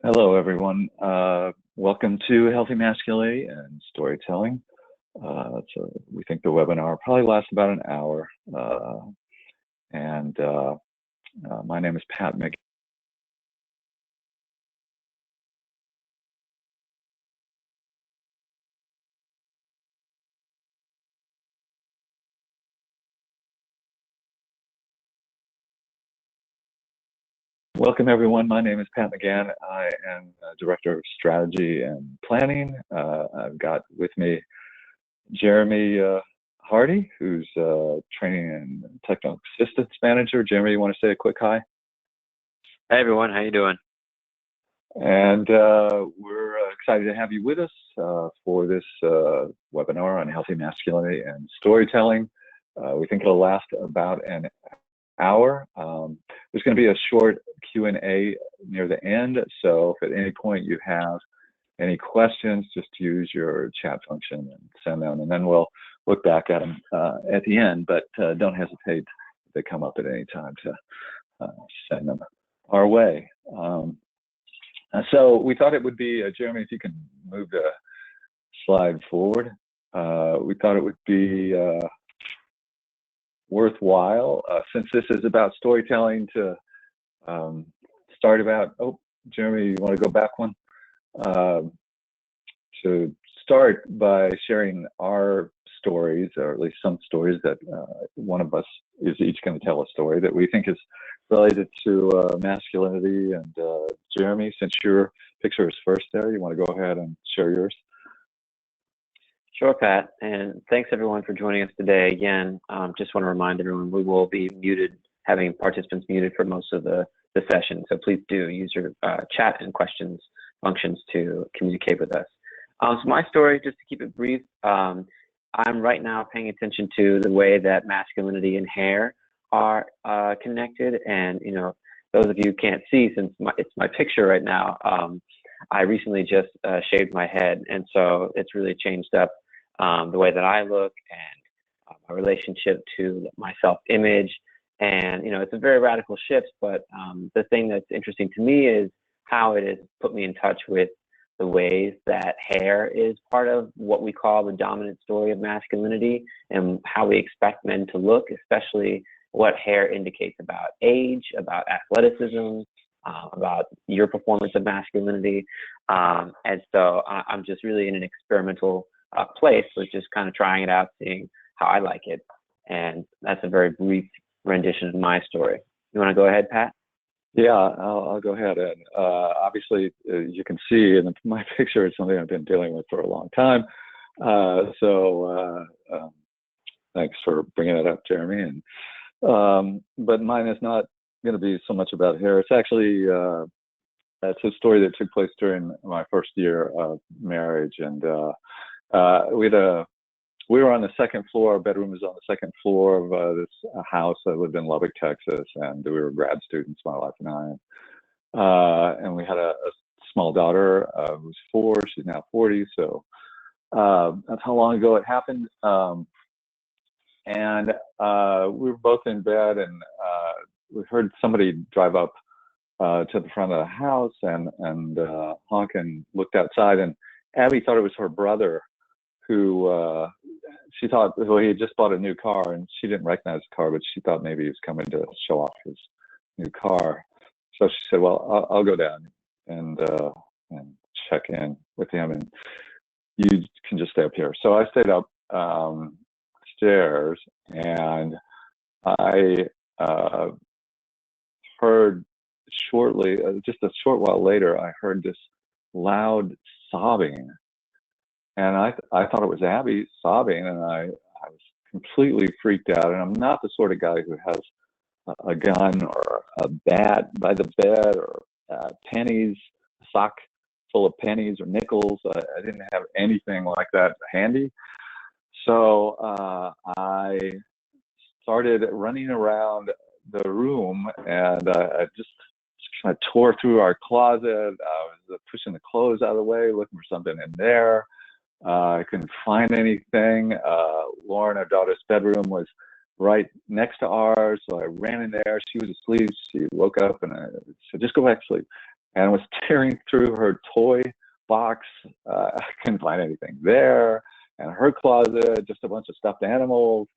Hello, everyone. Welcome to Healthy Masculinity and Storytelling. We think the webinar will probably last about an hour. My name is Pat McGee. Welcome, everyone. My name is Pat McGann. I am Director of Strategy and Planning. I've got with me Jeremy Hardy, who's Training and Technical Assistance Manager. Jeremy, you want to say a quick hi? Hey, everyone. How you doing? And we're excited to have you with us for this webinar on healthy masculinity and storytelling. We think it'll last about an hour. There's going to be a short Q&A near the end, so if at any point you have any questions, just use your chat function and send them, and then we'll look back at them at the end, but don't hesitate if they come up at any time to send them our way. So we thought it would be, Jeremy, if you can move the slide forward, we thought it would be worthwhile, since this is about storytelling, to start about, Jeremy, you want to go back one? To start by sharing our stories, or at least some stories that one of us is each going to tell a story that we think is related to masculinity. And Jeremy, since your picture is first there, you want to go ahead and share yours? Sure, Pat, and thanks everyone for joining us today. Again, just want to remind everyone we will be muted, having participants muted for most of the session, so please do use your chat and questions functions to communicate with us. So my story, just to keep it brief, I'm right now paying attention to the way that masculinity and hair are connected, and those of you who can't see, since it's my picture right now, I recently just shaved my head, and so it's really changed up the way that I look and my relationship to my self-image. And it's a very radical shift, but the thing that's interesting to me is how it has put me in touch with the ways that hair is part of what we call the dominant story of masculinity, and how we expect men to look, especially what hair indicates about age, about athleticism, about your performance of masculinity. And so I'm just really in an experimental place with just kind of trying it out, seeing how I like it. And that's a very brief rendition of my story. You want to go ahead, Pat? Yeah, I'll go ahead. And obviously, you can see in my picture, it's something I've been dealing with for a long time. Thanks for bringing that up, Jeremy. And but mine is not going to be so much about hair. It's actually it's a story that took place during my first year of marriage, and we were on the second floor. Our bedroom was on the second floor of this house. I lived in Lubbock, Texas, and we were grad students, my wife and I. And we had a small daughter who's 4. She's now 40. So that's how long ago it happened. And we were both in bed, and we heard somebody drive up to the front of the house and honk, and looked outside. And Abby thought it was her brother, who she thought, well, he had just bought a new car, and she didn't recognize the car, but she thought maybe he was coming to show off his new car. So she said, well, I'll go down and check in with him, and you can just stay up here. So I stayed up stairs, and I heard shortly, just a short while later, I heard this loud sobbing. And I thought it was Abby sobbing, and I was completely freaked out. And I'm not the sort of guy who has a gun or a bat by the bed, or pennies, a sock full of pennies or nickels. I didn't have anything like that handy. So I started running around the room, and I just kind of tore through our closet. I was pushing the clothes out of the way, looking for something in there. I couldn't find anything. Lauren, our daughter's bedroom, was right next to ours, so I ran in there. She was asleep. She woke up, and I said, just go back to sleep. and was tearing through her toy box. I couldn't find anything there. And her closet, just a bunch of stuffed animals.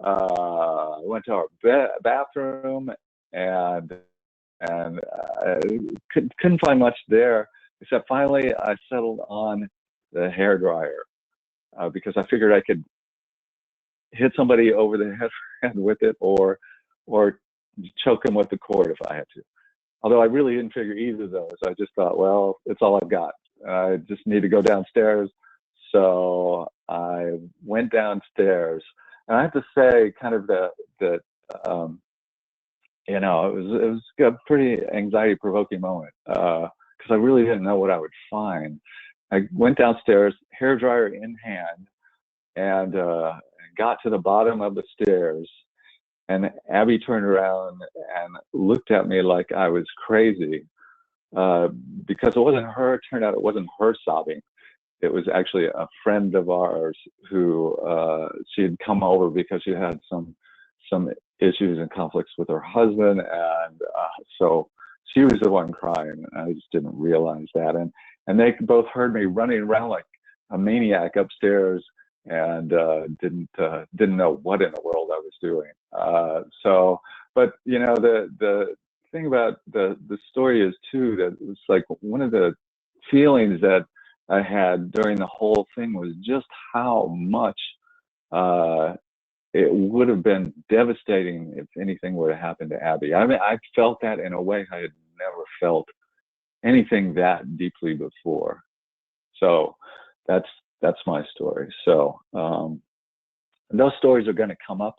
I went to our bathroom and couldn't find much there, except finally I settled on the hair dryer because I figured I could hit somebody over the head with it, or choke them with the cord if I had to. Although I really didn't figure either of those. I just thought, well, it's all I've got. I just need to go downstairs. So I went downstairs, and I have to say, kind of you know, it was a pretty anxiety-provoking moment because I really didn't know what I would find. I went downstairs, hairdryer in hand, and got to the bottom of the stairs, and Abby turned around and looked at me like I was crazy because it wasn't her. It turned out it wasn't her sobbing. It was actually a friend of ours who she had come over because she had some issues and conflicts with her husband, and so she was the one crying. I just didn't realize that, and they both heard me running around like a maniac upstairs, and didn't know what in the world I was doing. So, but you know, the thing about the story is too that it was like one of the feelings that I had during the whole thing was just how much it would have been devastating if anything were to happen to Abby. I mean, I felt that in a way I had never felt anything that deeply before. So that's my story. So those stories are going to come up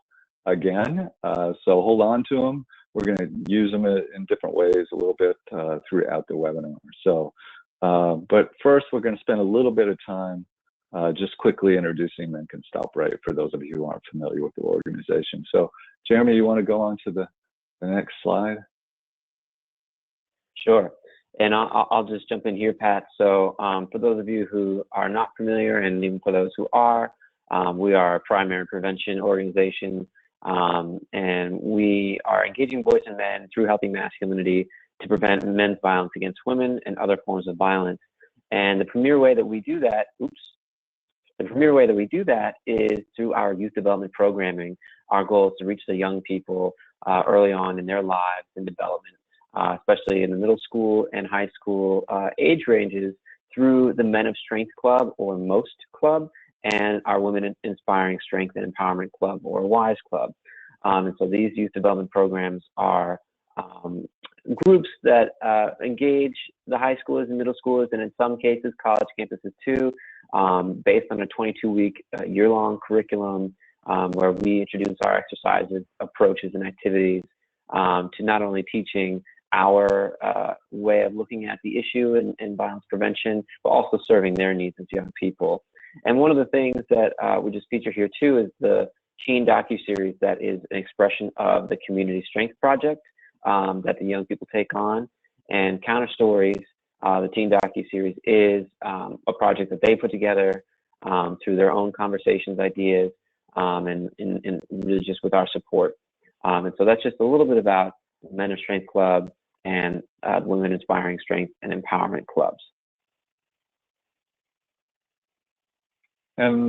again. So hold on to them. We're going to use them in different ways a little bit throughout the webinar. So, but first we're going to spend a little bit of time just quickly introducing Men Can Stop Rape for those of you who aren't familiar with the organization. So Jeremy, you want to go on to the next slide? Sure. And I'll just jump in here, Pat. So for those of you who are not familiar, and even for those who are, we are a primary prevention organization, and we are engaging boys and men through healthy masculinity to prevent men's violence against women and other forms of violence. And the premier way that we do that, is through our youth development programming. Our goal is to reach the young people early on in their lives and development, especially in the middle school and high school age ranges, through the Men of Strength Club, or MOST Club, and our Women Inspiring Strength and Empowerment Club, or WISE Club. And so these youth development programs are groups that engage the high schoolers and middle schoolers, and in some cases college campuses too, based on a 22-week year-long curriculum where we introduce our exercises, approaches, and activities to not only teaching our way of looking at the issue and violence prevention, but also serving their needs as young people. And one of the things that we just feature here too is the teen docuseries that is an expression of the Community Strength Project that the young people take on. And Counter Stories, the teen docuseries, is a project that they put together through their own conversations, ideas, and really just with our support. And so that's just a little bit about Men of Strength Club and Women Inspiring Strength and Empowerment Clubs. And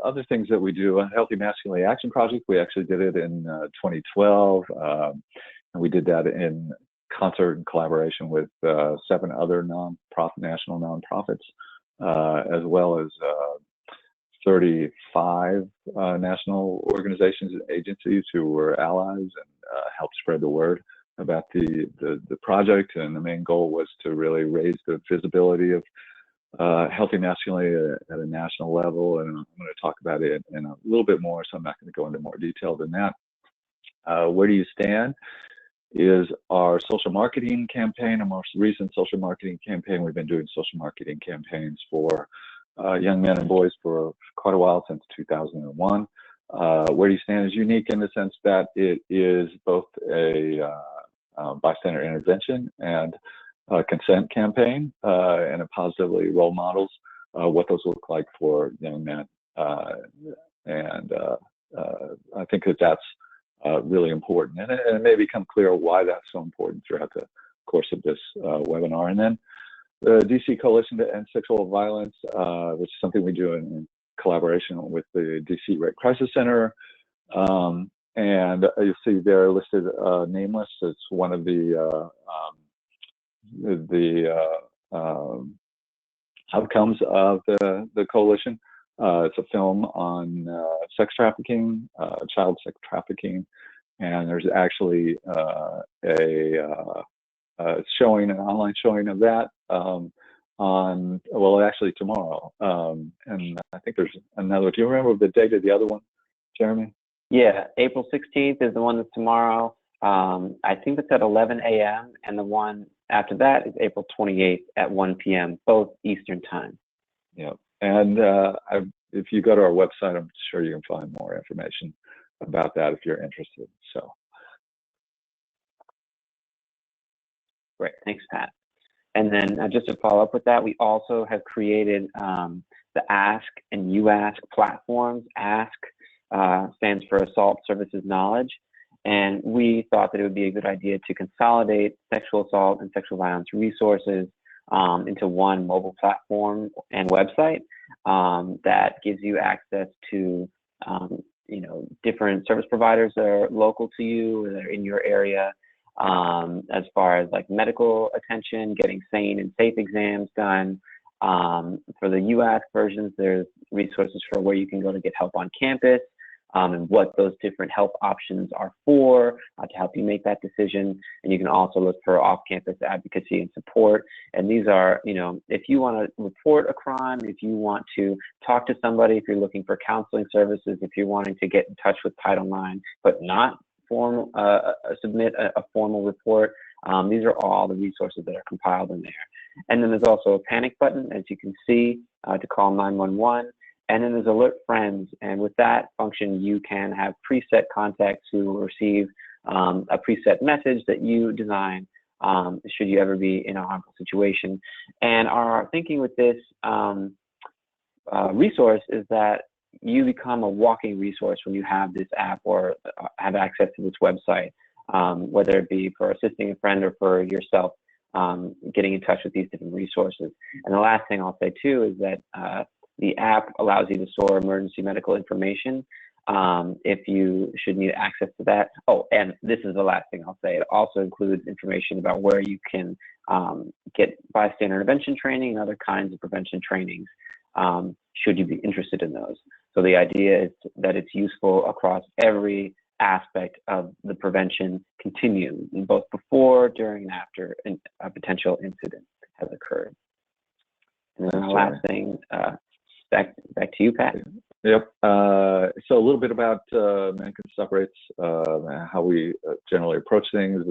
other things that we do, a Healthy Masculinity Action Project, we actually did it in 2012. And we did that in concert and collaboration with 7 other national nonprofits, as well as 35 national organizations and agencies who were allies and helped spread the word about the project. And the main goal was to really raise the visibility of healthy masculinity at a national level. And I'm going to talk about it in a little bit more, so I'm not going to go into more detail than that. Where Do You Stand is our social marketing campaign, our most recent social marketing campaign. We've been doing social marketing campaigns for young men and boys for quite a while, since 2001. Where Do You Stand is unique in the sense that it is both a bystander intervention and consent campaign, and it positively role models what those look like for young men. And I think that that's really important. And it may become clear why that's so important throughout the course of this webinar. And then the DC Coalition to End Sexual Violence, which is something we do in collaboration with the DC Rape Crisis Center. And you see they're listed nameless. It's one of the outcomes of the coalition. It's a film on sex trafficking, child sex trafficking, and there's actually a showing, an online showing of that on, well, actually tomorrow. And I think there's another. Do you remember the date of the other one, Jeremy? Yeah, April 16th is the one that's tomorrow. I think it's at 11 a.m. and the one after that is April 28th at 1 p.m., both Eastern time. Yeah, and if you go to our website, I'm sure you can find more information about that if you're interested. So, great, thanks, Pat. And then just to follow up with that, we also have created the Ask and You Ask platforms. Ask stands for Assault Services Knowledge. And we thought that it would be a good idea to consolidate sexual assault and sexual violence resources into one mobile platform and website that gives you access to different service providers that are local to you, that are in your area, as far as like medical attention, getting sane and safe exams done. For the UASC versions, there's resources for where you can go to get help on campus, and what those different help options are for to help you make that decision. And you can also look for off-campus advocacy and support. And these are, if you want to report a crime, if you want to talk to somebody, if you're looking for counseling services, if you're wanting to get in touch with Title IX, but not submit a formal report, these are all the resources that are compiled in there. And then there's also a panic button, as you can see, to call 911. And then there's alert friends, and with that function, you can have preset contacts who will receive a preset message that you design should you ever be in a harmful situation. And our thinking with this resource is that you become a walking resource when you have this app or have access to this website, whether it be for assisting a friend or for yourself, getting in touch with these different resources. And the last thing I'll say too is that the app allows you to store emergency medical information if you should need access to that. Oh, and this is the last thing I'll say. It also includes information about where you can get bystander intervention training and other kinds of prevention trainings, should you be interested in those. So the idea is that it's useful across every aspect of the prevention continuum, both before, during, and after a potential incident has occurred. And then the last thing, back to you, Pat. Yep. So a little bit about Man Can Stop Rapes, how we generally approach things.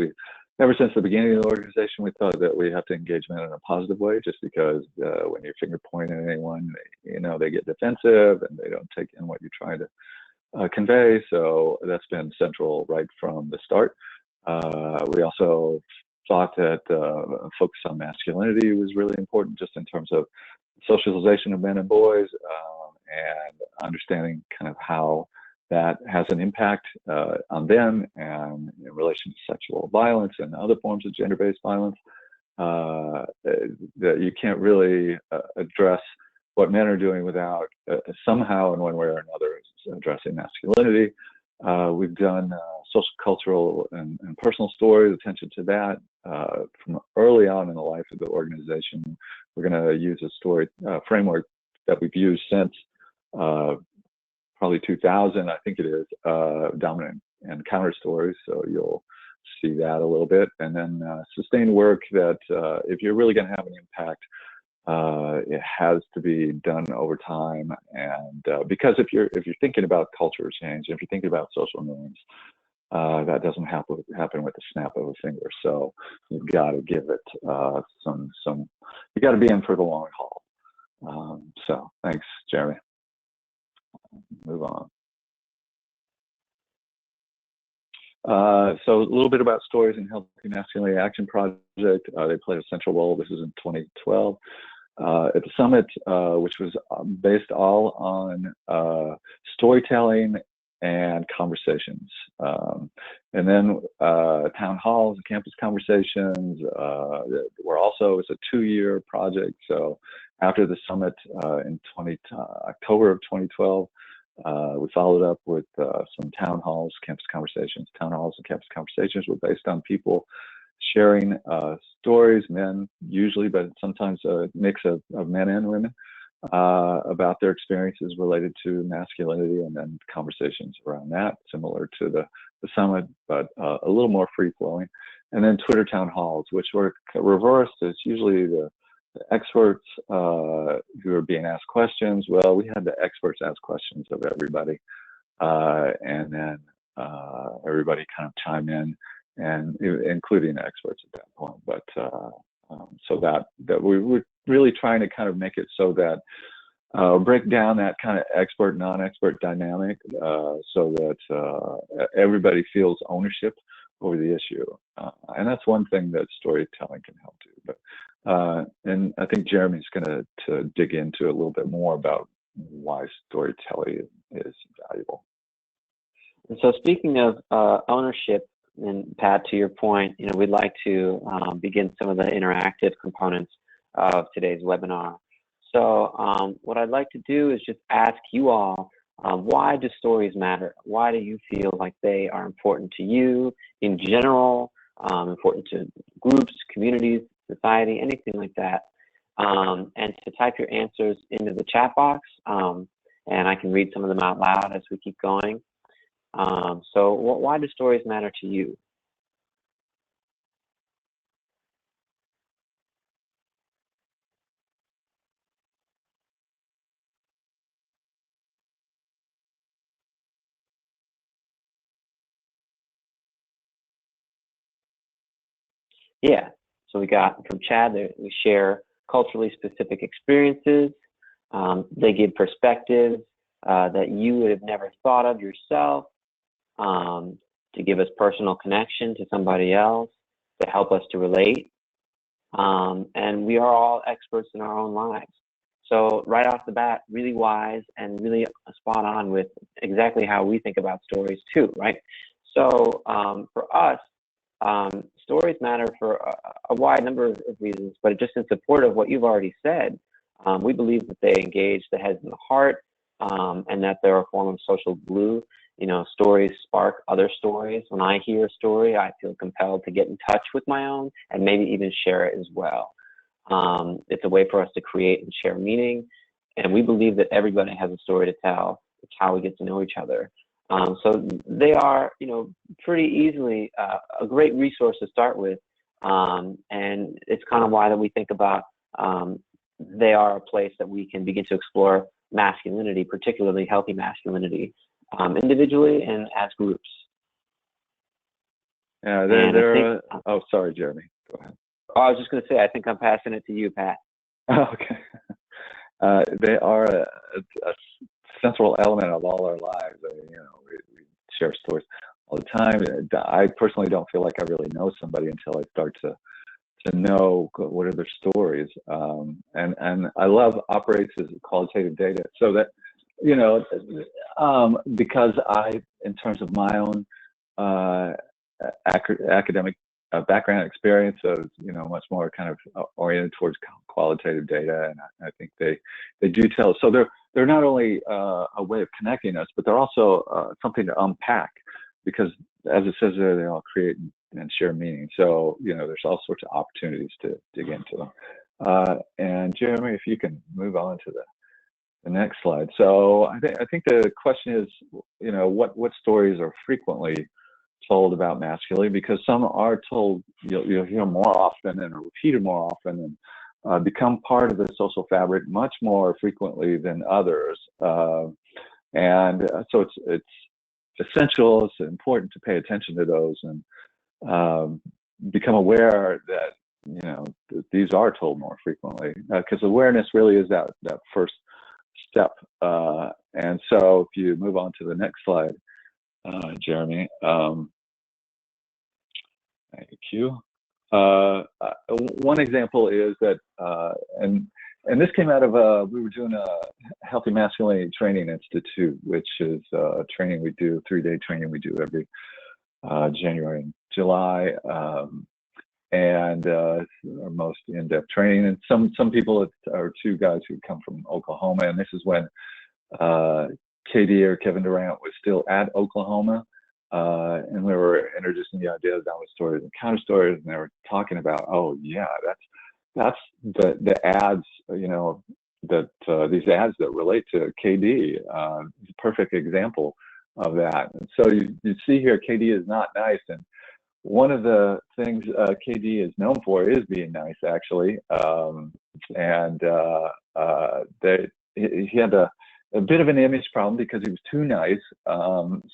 Ever since the beginning of the organization, we thought that we have to engage men in a positive way, just because when you're finger pointing at anyone, they get defensive and they don't take in what you're trying to convey. So that's been central right from the start. We also thought that focus on masculinity was really important, just in terms of socialization of men and boys, and understanding kind of how that has an impact on them, and in relation to sexual violence and other forms of gender-based violence, that you can't really address what men are doing without somehow, in one way or another, addressing masculinity. We've done social, cultural, and personal stories, attention to that from early on in the life of the organization. We're going to use a story framework that we've used since probably 2000, I think it is, dominant and counter stories. So you'll see that a little bit. And then sustained work that if you're really going to have an impact, it has to be done over time. And because if you're thinking about culture change, if you're thinking about social norms, that doesn't happen with the snap of a finger. So you've got to give it some. You got to be in for the long haul. So thanks, Jeremy. Move on. So a little bit about Stories in Healthy Masculinity Action Project. They played a central role. This is in 2012 at the summit, which was based all on storytelling and conversations. And then town halls, campus conversations. It's a 2-year project. So after the summit in October of 2012, we followed up with some town halls, campus conversations. Town halls and campus conversations were based on people sharing stories, men usually, but sometimes a mix of men and women, about their experiences related to masculinity, and then conversations around that, similar to the summit, but a little more free-flowing. And then Twitter town halls, which were reversed. It's usually the experts who are being asked questions. Well, we had the experts ask questions of everybody, and then everybody kind of chime in, and including the experts at that point. But so that we were really trying to kind of make it so that break down that kind of expert non-expert dynamic, so that everybody feels ownership over the issue, and that's one thing that storytelling can help do. But and I think Jeremy's going to dig into a little bit more about why storytelling is valuable. And so, speaking of ownership, and Pat, to your point, we'd like to begin some of the interactive components of today's webinar. So what I'd like to do is just ask you all, why do stories matter? Why do you feel like they are important to you in general, important to groups, communities, society, anything like that? And to type your answers into the chat box, and I can read some of them out loud as we keep going. So why do stories matter to you? Yeah, so we got from Chad, we share culturally specific experiences. They give perspectives that you would have never thought of yourself, to give us personal connection to somebody else, to help us to relate. And we are all experts in our own lives. So right off the bat, really wise and really spot on with exactly how we think about stories too, right? So for us, stories matter for a wide number of reasons, but just in support of what you've already said, we believe that they engage the head and the heart, and that they're a form of social glue. Stories spark other stories. When I hear a story, I feel compelled to get in touch with my own and maybe even share it as well. It's a way for us to create and share meaning, and we believe that everybody has a story to tell. It's how we get to know each other. So they are, pretty easily a great resource to start with, and it's kind of why that we think about they are a place that we can begin to explore masculinity, particularly healthy masculinity, individually and as groups. Yeah, oh, sorry, Jeremy. Go ahead. Oh, I was just going to say, I think I'm passing it to you, Pat. Okay. They are a central element of all our lives. We share stories all the time. I personally don't feel like I really know somebody until I start to know what are their stories. And I love operates as qualitative data, so that because in terms of my own academic background experience, of much more kind of oriented towards qualitative data, and I think they do tell. So they're not only a way of connecting us, but they're also something to unpack, because as it says there, they all create and share meaning. So there's all sorts of opportunities to dig into them. And Jeremy, if you can move on to the next slide. So I think the question is, what stories are frequently told about masculinity, because some are told, you'll hear more often and are repeated more often, and become part of the social fabric much more frequently than others. And so it's essential, it's important to pay attention to those, and become aware that these are told more frequently, because awareness really is that first step. And so if you move on to the next slide, Jeremy. Thank you. One example is that, and And this came out of we were doing a Healthy Masculinity Training Institute, which is a training we do, 3-day training we do every January and July, and it's our most in-depth training. And some people are two guys who come from Oklahoma, and this is when KD or Kevin Durant was still at Oklahoma, and we were introducing the idea of dominant stories and counter stories, and they were talking about, oh yeah, that's the ads, you know, that these ads that relate to KD is a perfect example of that. And so you see here, KD is not nice, and one of the things KD is known for is being nice, actually, and he had a bit of an image problem because he was too nice.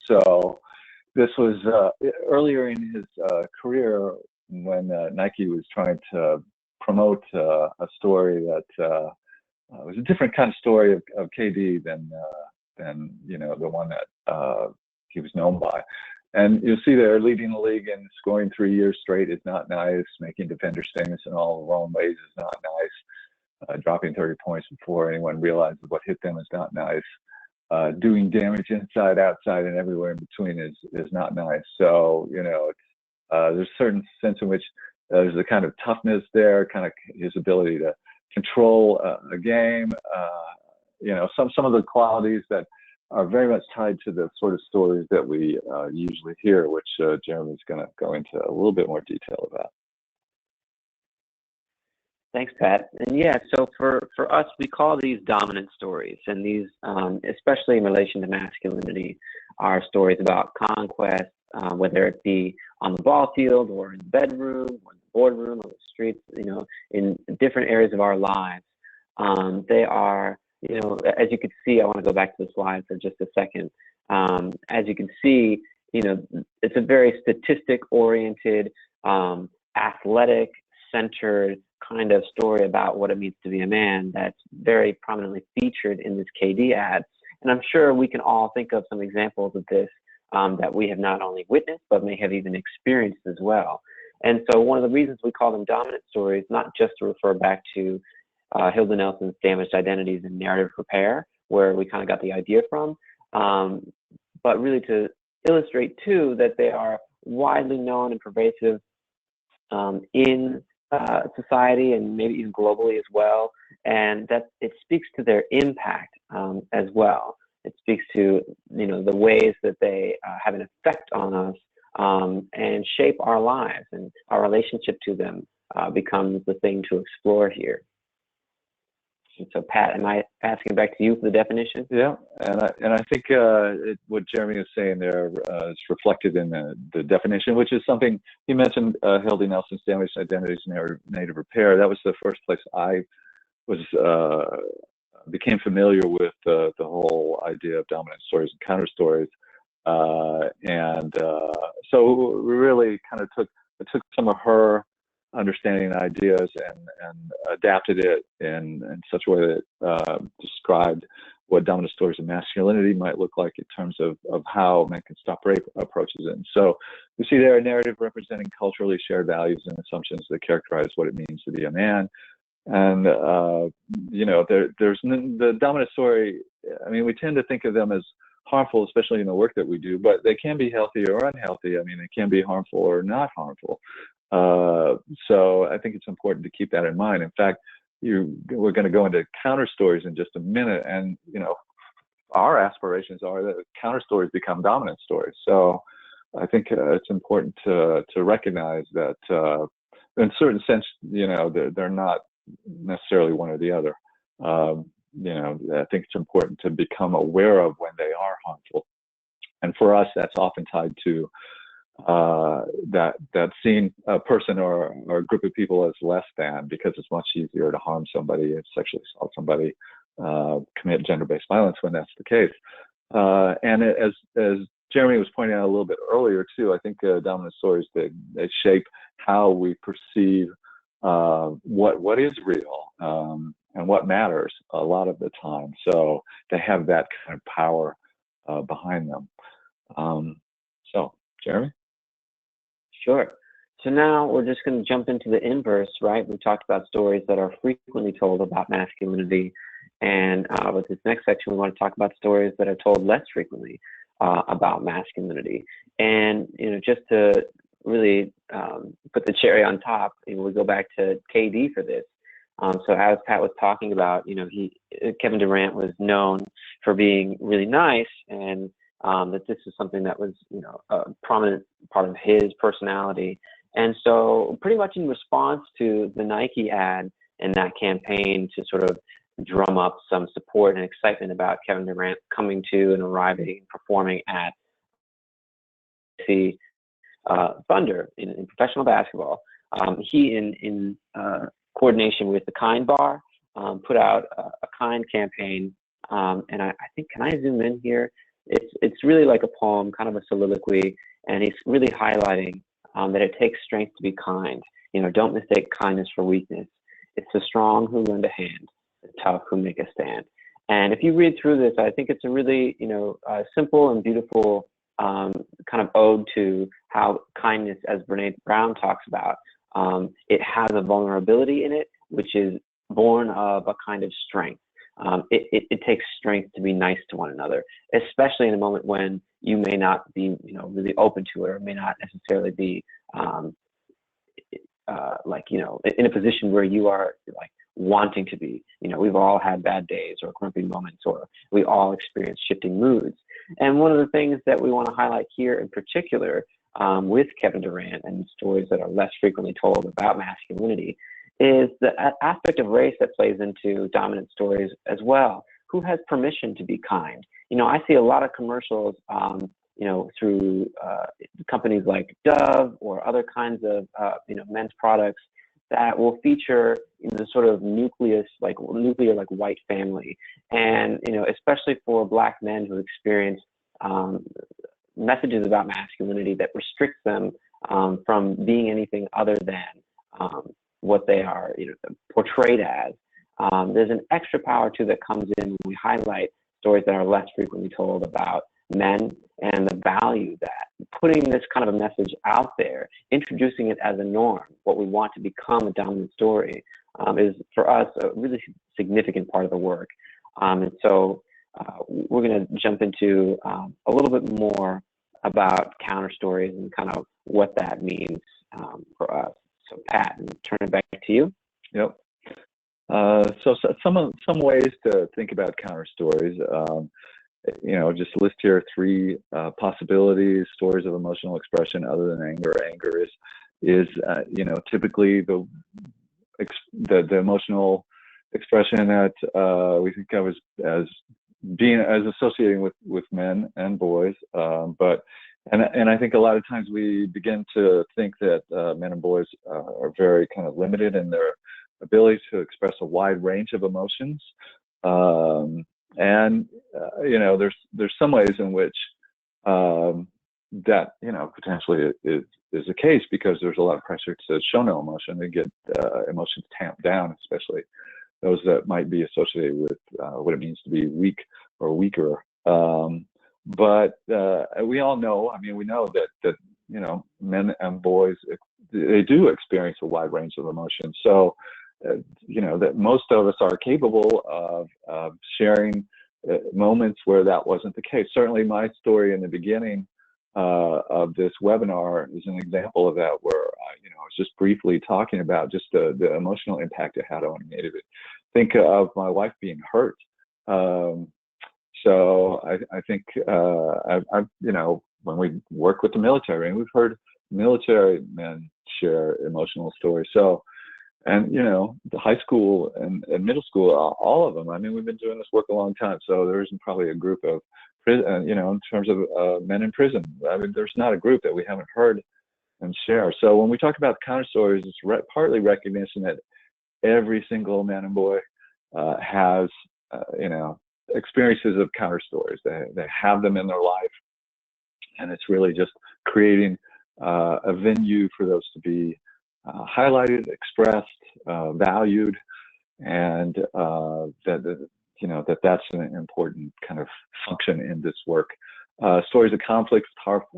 So this was earlier in his career when Nike was trying to promote a story that was a different kind of story of KD than you know, the one that he was known by. And you'll see there, leading the league and scoring 3 years straight is not nice. Making defenders famous in all the wrong ways is not nice. Dropping 30 points before anyone realizes what hit them is not nice. Doing damage inside, outside, and everywhere in between is not nice. So, you know, there's a certain sense in which there's a kind of toughness there, kind of his ability to control a game. You know, some of the qualities that are very much tied to the sort of stories that we usually hear, which Jeremy's going to go into a little bit more detail about. Thanks, Pat. And yeah, so for us, we call these dominant stories, and these, especially in relation to masculinity, are stories about conquest, whether it be on the ball field or in the bedroom or in the boardroom or the streets, you know, in different areas of our lives. They are, you know, as you can see, I want to go back to the slide for just a second. As you can see, you know, it's a very statistic-oriented, athletic-centered kind of story about what it means to be a man that's very prominently featured in this KD ad. And I'm sure we can all think of some examples of this that we have not only witnessed, but may have even experienced as well. And so one of the reasons we call them dominant stories, not just to refer back to Hilda Nelson's Damaged Identities and Narrative Repair, where we kind of got the idea from, but really to illustrate too that they are widely known and pervasive in society and maybe even globally as well, and that it speaks to their impact as well. It speaks to, you know, the ways that they have an effect on us and shape our lives, and our relationship to them becomes the thing to explore here. And so, Pat, am I passing back to you for the definition? Yeah, and I think what Jeremy is saying there is reflected in the definition, which is something he mentioned. Hilda Nelson's Damaged Identities and Narrative Repair. That was the first place I was became familiar with the whole idea of dominant stories and counter stories, and so we really kind of took some of her understanding ideas and adapted it in such a way that described what dominant stories of masculinity might look like in terms of how men can stop rape approaches it. And so we see there a narrative representing culturally shared values and assumptions that characterize what it means to be a man. And you know, there's the dominant story. I mean, we tend to think of them as harmful, especially in the work that we do, but they can be healthy or unhealthy. I mean, they can be harmful or not harmful. So I think it's important to keep that in mind. In fact, we're going to go into counter stories in just a minute, and you know, our aspirations are that counter stories become dominant stories. So I think it's important to recognize that in a certain sense, you know, they're not necessarily one or the other. You know, I think it's important to become aware of when they are harmful, and for us, that's often tied to that seeing a person or a group of people as less than, because it's much easier to harm somebody, sexually assault somebody, commit gender-based violence when that's the case. And as Jeremy was pointing out a little bit earlier too, I think dominant stories, they shape how we perceive what is real and what matters a lot of the time. So they have that kind of power behind them. So Jeremy? Sure. So now we're just going to jump into the inverse, right? We talked about stories that are frequently told about masculinity. And with this next section, we want to talk about stories that are told less frequently about masculinity. And, just to really put the cherry on top, we go back to KD for this. So as Pat was talking about, Kevin Durant was known for being really nice, and that this is something that was, a prominent part of his personality. And so pretty much in response to the Nike ad and that campaign to sort of drum up some support and excitement about Kevin Durant coming to and arriving and performing at the Thunder in professional basketball, he in coordination with the Kind Bar put out a Kind campaign, and I think, can I zoom in here? It's really like a poem, kind of a soliloquy, and he's really highlighting that it takes strength to be kind. Don't mistake kindness for weakness. It's the strong who lend a hand, the tough who make a stand. And if you read through this, I think it's a really, simple and beautiful kind of ode to how kindness, as Brene Brown talks about, it has a vulnerability in it, which is born of a kind of strength. It takes strength to be nice to one another, especially in a moment when you may not be, really open to it, or may not necessarily be, in a position where you are like wanting to be. We've all had bad days or grumpy moments, or we all experience shifting moods. And one of the things that we want to highlight here in particular with Kevin Durant and stories that are less frequently told about masculinity is the aspect of race that plays into dominant stories as well. Who has permission to be kind? I see a lot of commercials, through companies like Dove or other kinds of, men's products that will feature the sort of nuclear white family. And, especially for Black men who experience messages about masculinity that restricts them from being anything other than what they are portrayed as. There's an extra power too that comes in when we highlight stories that are less frequently told about men, and the value that putting this kind of a message out there, introducing it as a norm, what we want to become a dominant story, is for us a really significant part of the work. And so we're going to jump into a little bit more about counter stories and kind of what that means for us. So Pat, and turn it back to you. Yep. So some ways to think about counter stories. Just list here three possibilities: stories of emotional expression other than anger. Anger is typically the emotional expression that we think of as being associating with men and boys, but I think a lot of times we begin to think that men and boys are very kind of limited in their ability to express a wide range of emotions. There's some ways in which that potentially is the case, because there's a lot of pressure to show no emotion and get emotions tamped down, especially those that might be associated with what it means to be weak or weaker. But we all know, we know that men and boys, they do experience a wide range of emotions. So that most of us are capable of sharing moments where that wasn't the case. Certainly my story in the beginning of this webinar is an example of that, where I was just briefly talking about just the emotional impact it had on me. Think of my wife being hurt. So I think when we work with the military, and we've heard military men share emotional stories. So, and the high school and middle school, all of them. We've been doing this work a long time, so there isn't probably a group of, in terms of men in prison. There's not a group that we haven't heard and share. So when we talk about counter stories, it's partly recognition that every single man and boy has, experiences of counter stories. They have them in their life, and it's really just creating a venue for those to be highlighted, expressed, valued, and that's an important kind of function in this work. Stories of conflict,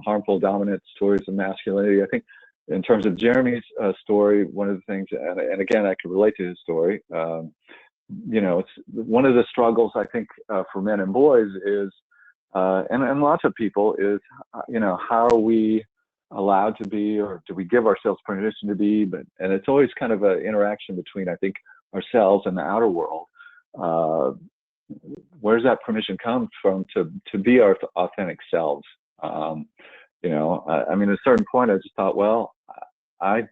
harmful dominance, stories of masculinity. I think in terms of Jeremy's story, one of the things, and again, I can relate to his story. It's one of the struggles I think for men and boys is, and lots of people is, how are we allowed to be, or do we give ourselves permission to be? And it's always kind of an interaction between, I think, ourselves and the outer world. Where's that permission come from to be our authentic selves? I mean, at a certain point, I just thought, well, I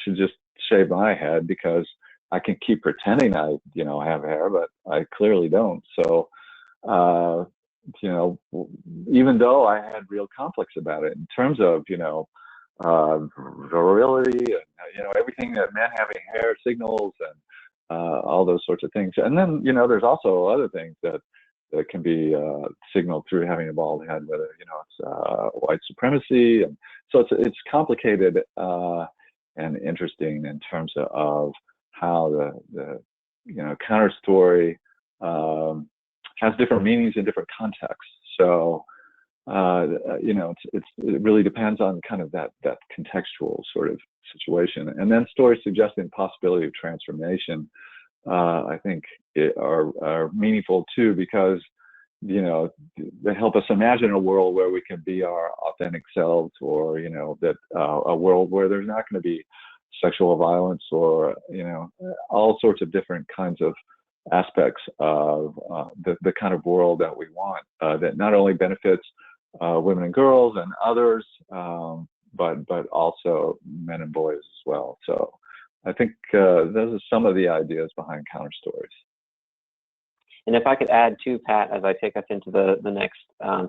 should just shave my head because I can keep pretending I have hair, but I clearly don't. So, even though I had real conflicts about it in terms of, virility and, everything that men having hair signals and all those sorts of things. And then, there's also other things that can be signaled through having a bald head, whether, it's white supremacy. And so it's complicated and interesting in terms of how the counter story has different meanings in different contexts. So, it really depends on kind of that contextual sort of situation. And then stories suggesting the possibility of transformation, I think are meaningful too, because, they help us imagine a world where we can be our authentic selves, or, that a world where there's not going to be sexual violence, or, all sorts of different kinds of aspects of the kind of world that we want, that not only benefits women and girls and others, but also men and boys as well. So I think those are some of the ideas behind counter stories. And if I could add too, Pat, as I take us into the next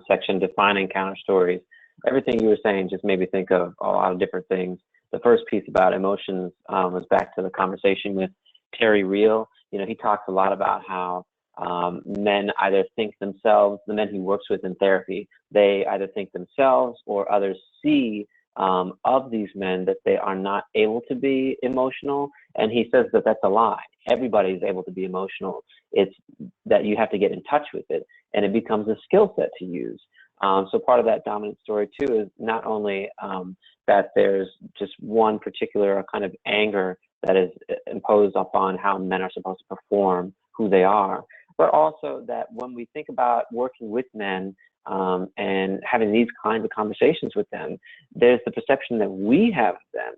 section, defining counter stories, everything you were saying just made me think of a lot of different things. The first piece about emotions was back to the conversation with Terry Real. He talks a lot about how men either think themselves, the men he works with in therapy, they either think themselves or others see of these men that they are not able to be emotional. And he says that that's a lie. Everybody is able to be emotional. It's that you have to get in touch with it, and it becomes a skill set to use. So part of that dominant story too is not only that there's just one particular kind of anger that is imposed upon how men are supposed to perform who they are, but also that when we think about working with men and having these kinds of conversations with them, there's the perception that we have of them.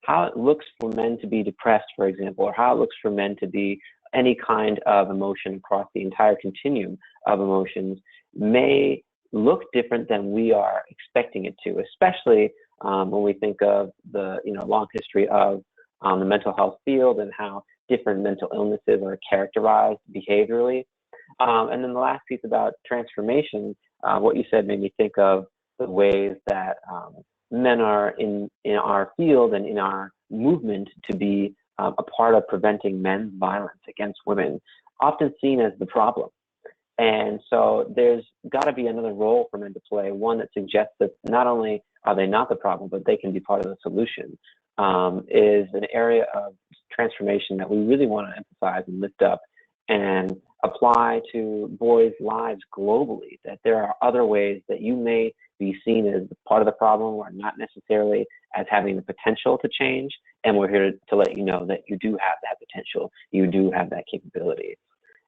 How it looks for men to be depressed, for example, or how it looks for men to be any kind of emotion across the entire continuum of emotions may look different than we are expecting it to, especially when we think of the long history of the mental health field and how different mental illnesses are characterized behaviorally. And then the last piece about transformation, what you said made me think of the ways that men are in our field and in our movement to be a part of preventing men's violence against women, often seen as the problem. And so there's got to be another role for men to play, one that suggests that not only are they not the problem, but they can be part of the solution, is an area of transformation that we really want to emphasize and lift up and apply to boys' lives globally, that there are other ways that you may be seen as part of the problem or not necessarily as having the potential to change. And we're here to let you know that you do have that potential. You do have that capability.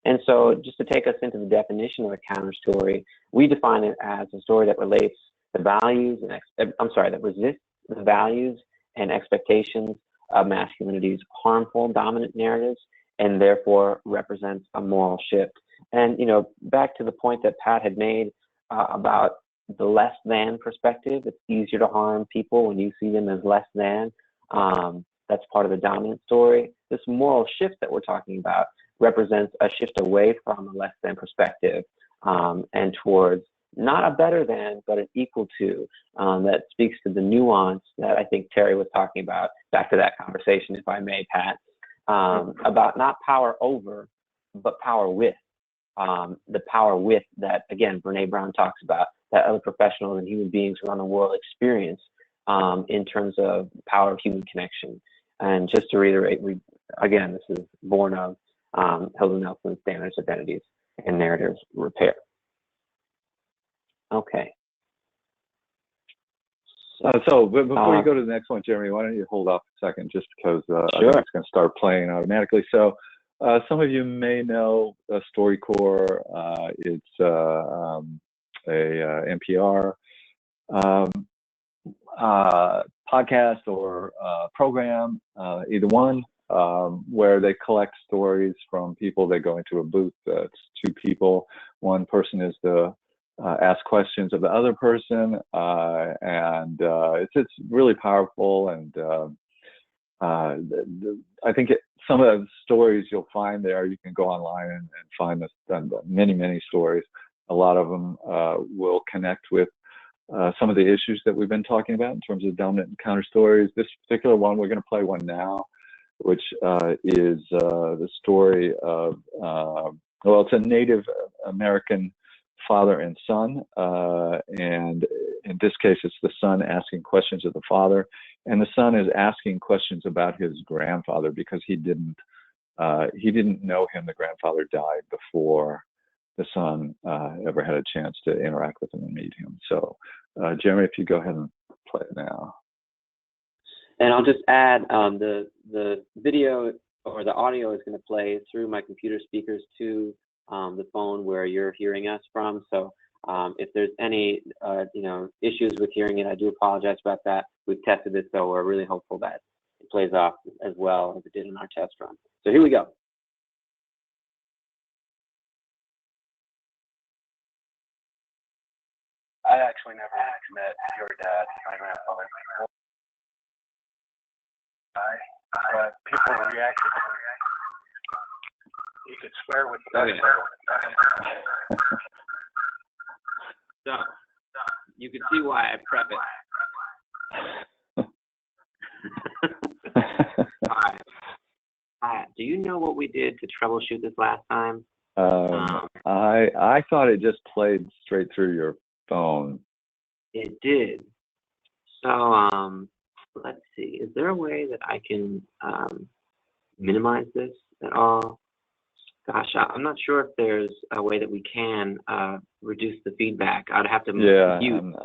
And so just to take us into the definition of a counter story, we define it as a story that relates the values and that resists the values and expectations of masculinity's harmful dominant narratives, and therefore represents a moral shift. And back to the point that Pat had made about the less than perspective, it's easier to harm people when you see them as less than. That's part of the dominant story. This moral shift that we're talking about represents a shift away from a less than perspective and towards not a better than, but an equal to, that speaks to the nuance that I think Terry was talking about, back to that conversation, if I may, Pat, about not power over, but power with. The power with that, again, Brene Brown talks about, that other professionals and human beings around the world experience in terms of the power of human connection. And just to reiterate, again, this is born of Hilda Nelson's Standards, Identities, and Narratives Repair. Okay. So before you go to the next one, Jeremy, why don't you hold off a second, just because I think it's going to start playing automatically. So some of you may know StoryCorps. It's a NPR podcast or program, either one, where they collect stories from people. They go into a booth. It's two people. One person is the ask questions of the other person, and it's really powerful. And I think some of the stories you'll find there, you can go online and find many stories. A lot of them will connect with some of the issues that we've been talking about in terms of dominant and counter stories. This particular one, we're going to play one now, which is the story of, it's a Native American father and son, and in this case it's the son asking questions of the father, and the son is asking questions about his grandfather because he didn't know him. The grandfather died before the son ever had a chance to interact with him and meet him. So Jeremy, if you go ahead and play it now. And I'll just add, the video or the audio is going to play through my computer speakers to the phone where you're hearing us from. So if there's any issues with hearing it, I do apologize about that. We've tested it, so we're really hopeful that it plays off as well as it did in our test run. So here we go. I actually never met your dad, my grandfather. But people reacted. You could swear with the So you can see why I prep it. Do you know what we did to troubleshoot this last time? I thought it just played straight through your phone. It did. So let's see. Is there a way that I can minimize this at all? Gosh, I'm not sure if there's a way that we can reduce the feedback. I'd have to mute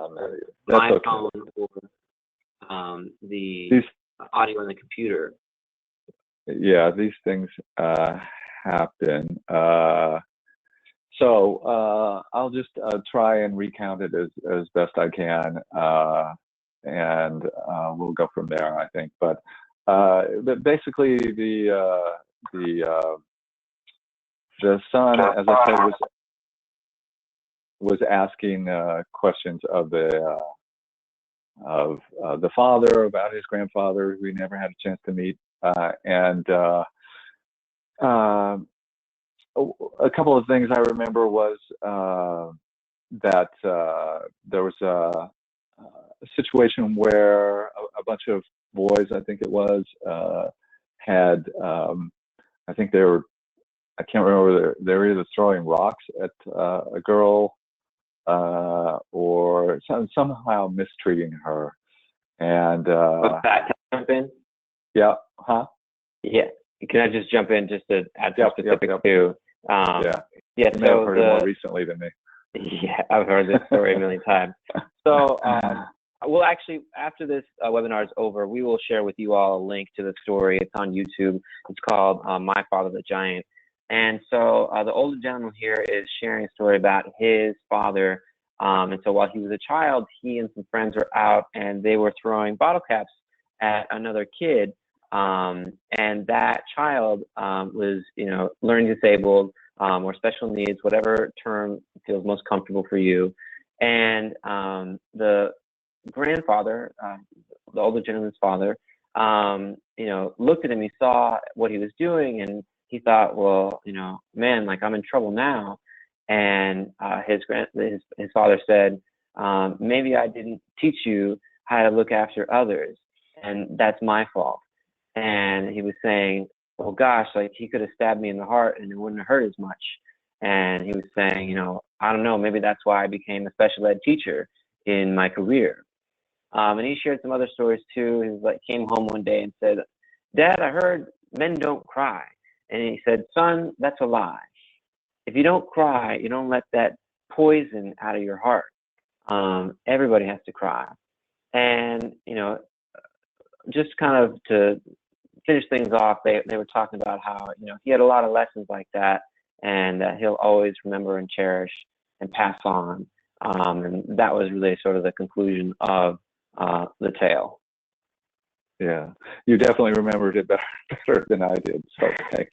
my phone or the audio on the computer. Yeah, these things happen. So I'll just try and recount it as best I can, and we'll go from there, I think. But basically, the son, as I said, was asking questions of the father about his grandfather, who he never had a chance to meet, and a couple of things I remember was that there was a situation where a bunch of boys, I think it was, had, I think they were, I can't remember, they were either throwing rocks at a girl or somehow mistreating her. And Can I jump in? Yeah. Huh? Yeah. Can I just jump in just to add some specifics too? Yeah. Yeah. You may have heard it more recently than me. Yeah, I've heard this story a million times. So we'll actually, after this webinar is over, we will share with you all a link to the story. It's on YouTube. It's called My Father the Giant. And so the older gentleman here is sharing a story about his father. And so while he was a child, he and some friends were out and they were throwing bottle caps at another kid. And that child was, learning disabled or special needs, whatever term feels most comfortable for you. And the grandfather, the older gentleman's father, looked at him. He saw what he was doing, and he thought, well, man, like, I'm in trouble now. And his father said, maybe I didn't teach you how to look after others, and that's my fault. And he was saying, well, gosh, like, he could have stabbed me in the heart and it wouldn't have hurt as much. And he was saying, I don't know, maybe that's why I became a special ed teacher in my career. And he shared some other stories too. He was like, came home one day and said, Dad, I heard men don't cry. And he said, son, that's a lie. If you don't cry, you don't let that poison out of your heart. Everybody has to cry. And, just kind of to finish things off, they were talking about how, he had a lot of lessons like that, and that he'll always remember and cherish and pass on. And that was really sort of the conclusion of the tale. Yeah, you definitely remembered it better than I did. So thanks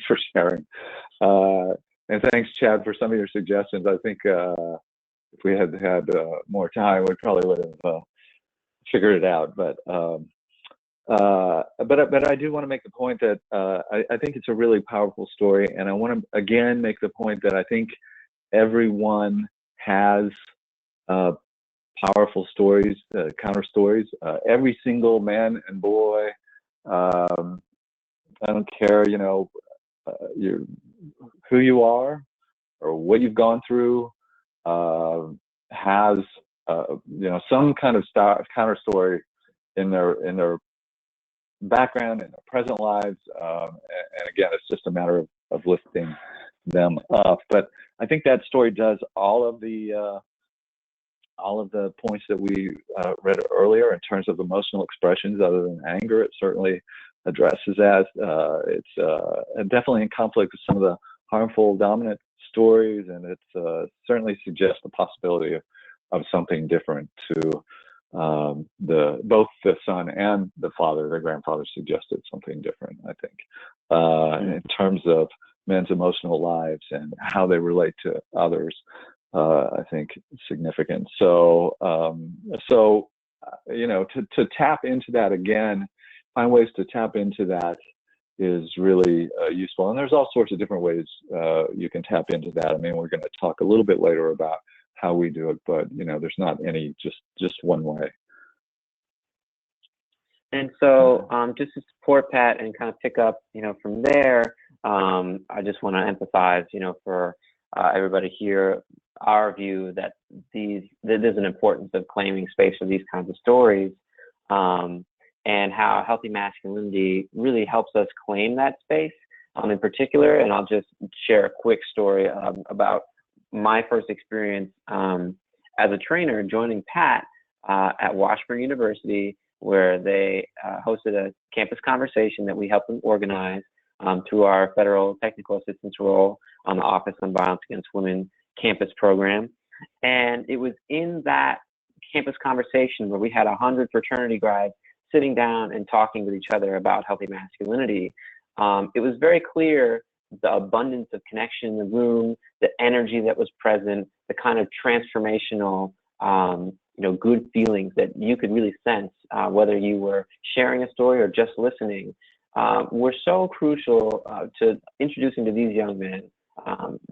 for sharing, and thanks, Chad, for some of your suggestions. I think if we had had more time, we probably would have figured it out. But I do want to make the point that I think it's a really powerful story, and I want to again make the point that I think everyone has powerful stories, counter stories. Every single man and boy, I don't care, who you are or what you've gone through, has some kind of counter story in their background, in their present lives, and again, it's just a matter of lifting them up. But I think that story does all of the points that we read earlier in terms of emotional expressions. Other than anger, it certainly addresses that. It's definitely in conflict with some of the harmful dominant stories, and it certainly suggests the possibility of something different to both the son and the father. The grandfather suggested something different, I think, in terms of men's emotional lives and how they relate to others. I think significant. So, to tap into that again, find ways to tap into that is really useful. And there's all sorts of different ways you can tap into that. I mean, we're going to talk a little bit later about how we do it, but there's not any just one way. And so, just to support Pat and kind of pick up, from there, I just want to emphasize, for everybody here, our view that there's an importance of claiming space for these kinds of stories, and how healthy masculinity really helps us claim that space, in particular. And I'll just share a quick story about my first experience as a trainer joining Pat at Washburn University, where they hosted a campus conversation that we helped them organize through our federal technical assistance role on the Office on Violence Against Women campus program. And it was in that campus conversation where we had 100 fraternity grads sitting down and talking with each other about healthy masculinity. It was very clear the abundance of connection in the room, the energy that was present, the kind of transformational, good feelings that you could really sense, whether you were sharing a story or just listening, were so crucial to introducing to these young men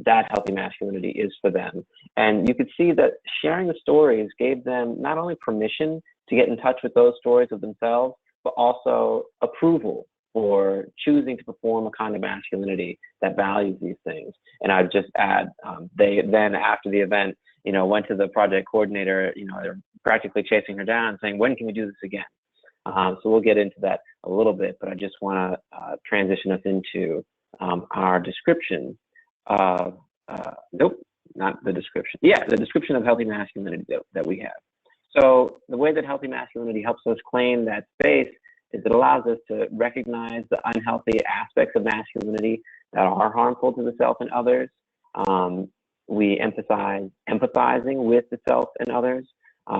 that healthy masculinity is for them. And you could see that sharing the stories gave them not only permission to get in touch with those stories of themselves, but also approval for choosing to perform a kind of masculinity that values these things. And I'd just add, they then, after the event, went to the project coordinator, they're practically chasing her down saying, when can we do this again? So we'll get into that a little bit, but I just want to transition us into our description of, nope, not the description. Yeah, the description of healthy masculinity that we have. So the way that healthy masculinity helps us claim that space is it allows us to recognize the unhealthy aspects of masculinity that are harmful to the self and others. We emphasize empathizing with the self and others,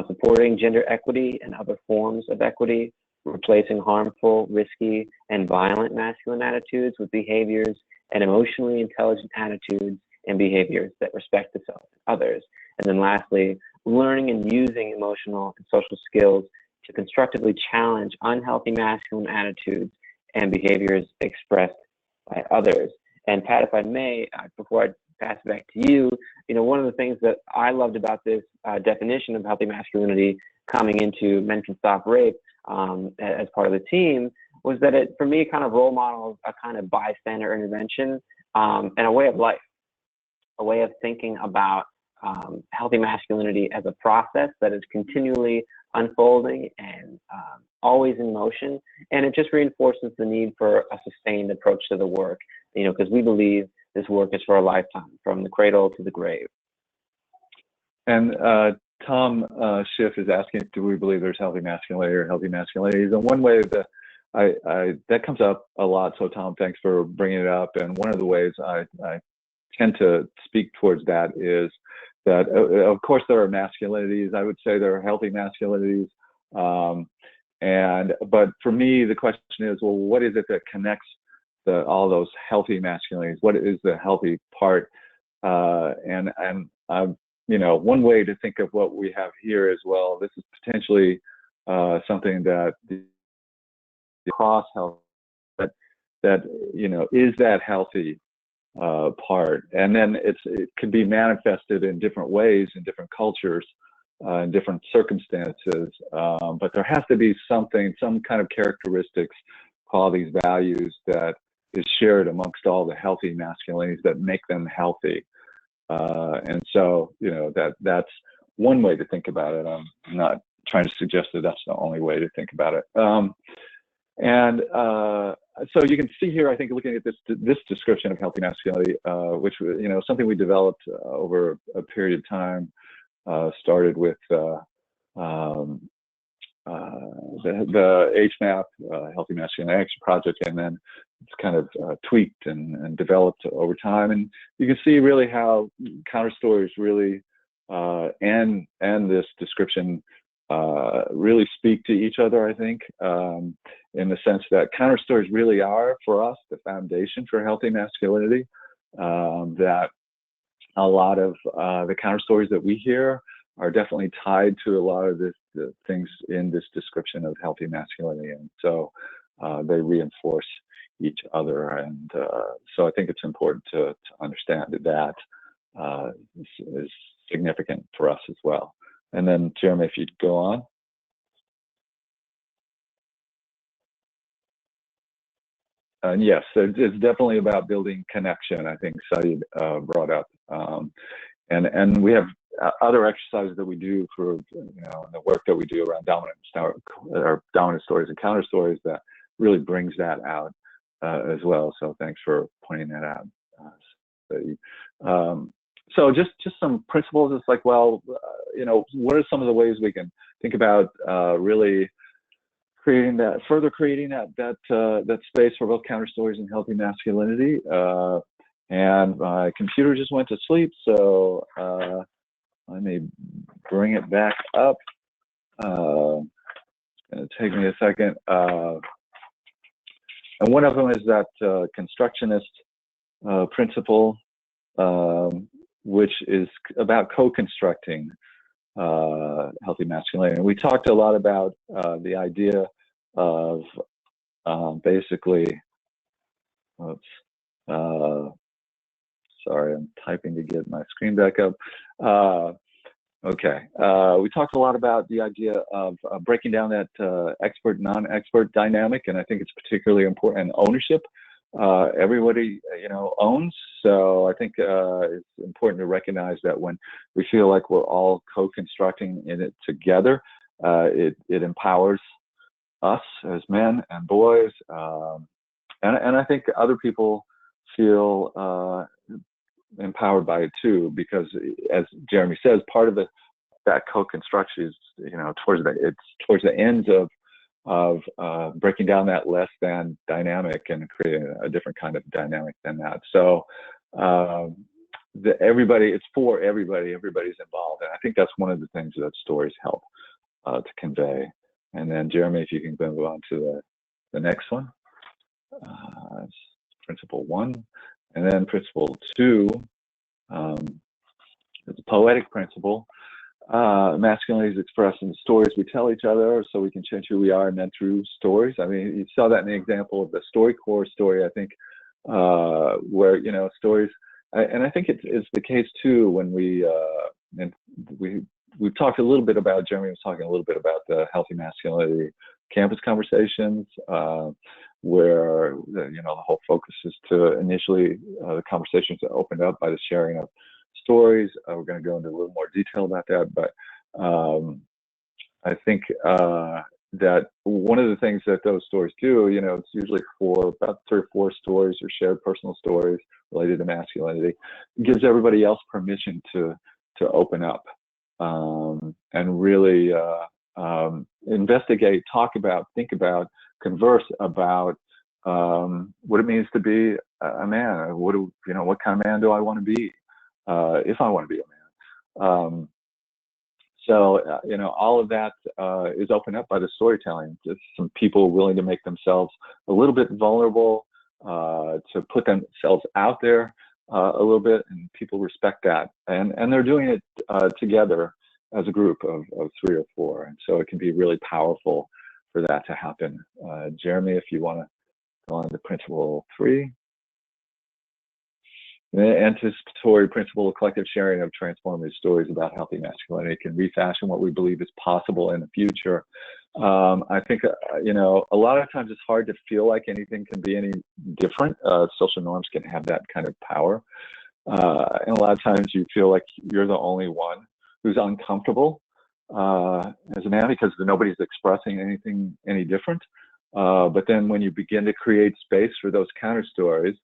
supporting gender equity and other forms of equity, replacing harmful, risky, and violent masculine attitudes with behaviors and emotionally intelligent attitudes and behaviors that respect the self and others. And then lastly, learning and using emotional and social skills to constructively challenge unhealthy masculine attitudes and behaviors expressed by others. And Pat, if I may, before I pass it back to you, one of the things that I loved about this definition of healthy masculinity coming into Men Can Stop Rape as part of the team was that it, for me, kind of role models a kind of bystander intervention and a way of life, a way of thinking about healthy masculinity as a process that is continually unfolding and always in motion. And it just reinforces the need for a sustained approach to the work, because we believe this work is for a lifetime, from the cradle to the grave. And Tom Schiff is asking, do we believe there's healthy masculinity or healthy masculinities? And one way that that comes up a lot. So Tom, thanks for bringing it up. And one of the ways I tend to speak towards that is that, of course, there are masculinities. I would say there are healthy masculinities. But for me, the question is, well, what is it that connects all those healthy masculinities? What is the healthy part? You know, one way to think of what we have here as well, this is potentially something that the cross health, that you know, is that healthy part, and then it can be manifested in different ways in different cultures, in different circumstances. But there has to be something, some kind of characteristics, qualities, values that is shared amongst all the healthy masculinities that make them healthy. And so, you know, that's one way to think about it. I'm not trying to suggest that that's the only way to think about it. So you can see here, I think, looking at this description of healthy masculinity, which, you know, something we developed over a period of time, started with the HMAP, Healthy Masculinity Action Project, and then it's kind of tweaked and developed over time. And you can see really how counter stories really and this description really speak to each other, I think, in the sense that counter stories really are, for us, the foundation for healthy masculinity. That a lot of the counter stories that we hear are definitely tied to a lot of the things in this description of healthy masculinity, and so they reinforce each other. And so I think it's important to understand that is significant for us as well. And then Jeremy, if you'd go on. And yes, it's definitely about building connection. I think Saeed brought up, and we have other exercises that we do for, you know, the work that we do around dominant stories and counter stories that really brings that out as well. So thanks for pointing that out, Saeed. So just some principles. It's like, well, you know, what are some of the ways we can think about really creating that space for both counter stories and healthy masculinity. And my computer just went to sleep, so let me bring it back up. It's going to take me a second. And one of them is that constructionist principle, which is about co-constructing healthy masculinity. And we talked a lot about the idea of basically, sorry, I'm typing to get my screen back up. Okay, we talked a lot about the idea of breaking down that expert, non-expert dynamic, and I think it's particularly important. Ownership. Everybody, you know, owns. So I think it's important to recognize that when we feel like we're all co-constructing in it together, it empowers us as men and boys, and I think other people feel empowered by it too, because as Jeremy says, part of that co-construction is, you know, towards the ends of breaking down that less than dynamic and creating a different kind of dynamic than that. So it's for everybody, everybody's involved. And I think that's one of the things that stories help to convey. And then Jeremy, if you can move on to the next one, principle 1. And then principle 2 is the poetic principle. Masculinity is expressed in the stories we tell each other, so we can change who we are, and then through stories. I mean, you saw that in the example of the StoryCorps story, I think, where, you know, stories, and I think it's the case too when we've talked a little bit about, Jeremy was talking a little bit about the healthy masculinity campus conversations, where you know, the whole focus is to initially the conversations that opened up by the sharing of stories. We're going to go into a little more detail about that, but I think that one of the things that those stories do, you know, it's usually about 3 or 4 stories or shared personal stories related to masculinity. It gives everybody else permission to open up and really investigate, talk about, think about, converse about what it means to be a man. What kind of man do I want to be if I want to be a man? All of that is opened up by the storytelling. Just some people willing to make themselves a little bit vulnerable, to put themselves out there a little bit, and people respect that. And they're doing it together as a group of 3 or 4. And so it can be really powerful for that to happen. Jeremy, if you want to go on to principle 3. The anticipatory principle of collective sharing of transformative stories about healthy masculinity can refashion what we believe is possible in the future. I think, a lot of times it's hard to feel like anything can be any different. Social norms can have that kind of power. And a lot of times you feel like you're the only one who's uncomfortable as a man, because nobody's expressing anything any different. But then when you begin to create space for those counter stories,